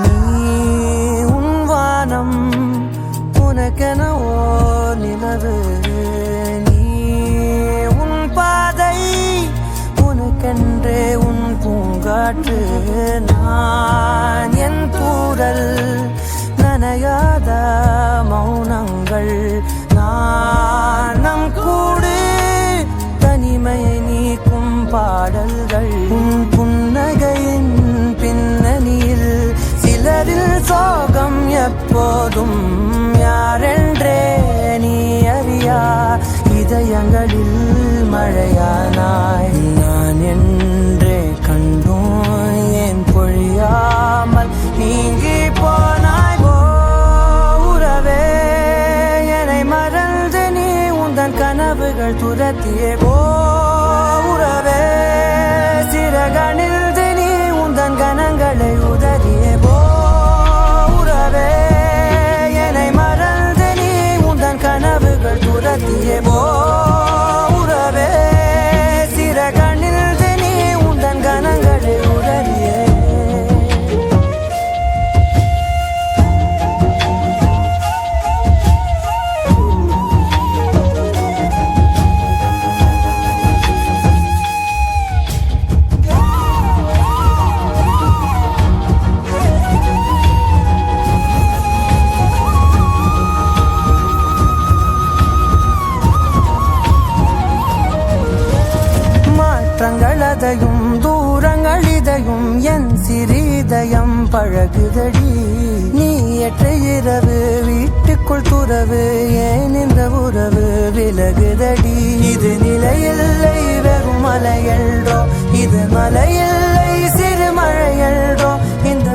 நீ உன் வானம் உனக்கென ஓர் நிலவு, நீ உன் பாதை உனக்கென்றே உன் பூங்காற்று. நான் என் கூடல் நனையாத மௌனங்கள், நான் நம் கூடு தனிமையை நீக்கும் பாடல்கள். உன் புன்னகையின் பின்னணியில் சிலரில் சோகம் எப்போதும் யாரென்றே நீ அறியா இதயங்களில் மழையானாய். நான் என்றே கண்டோம் ஏன் பொழியாமல் நீங்கி போனாய். உறவே என்னை மறந்து நீ உந்தன் கனவுகள் துரத்தியே போ. உறவே சிறகணிந்து நீ உந்தன் கனங்களை உதறியே போ. உறவே என்னை மறந்து நீ உந்தன் கனவுகள் துரத்தியே போ. உறவே சிறகணிந்து நீ உந்தன் கனங்களை உதறியே. மாற்றங்களதையும் தூரங்கள் இதையும் என் சிறிதயம் பழகுதடி. நீ ஏற்ற இரவு வீட்டுக்குள் துறவு, ஏன் இந்த உறவு விலகுதடி. இது நிலையில்லை வெறும் மலையல்றோ, இது மலையில்லை சிறு மழையல்றோ. இந்த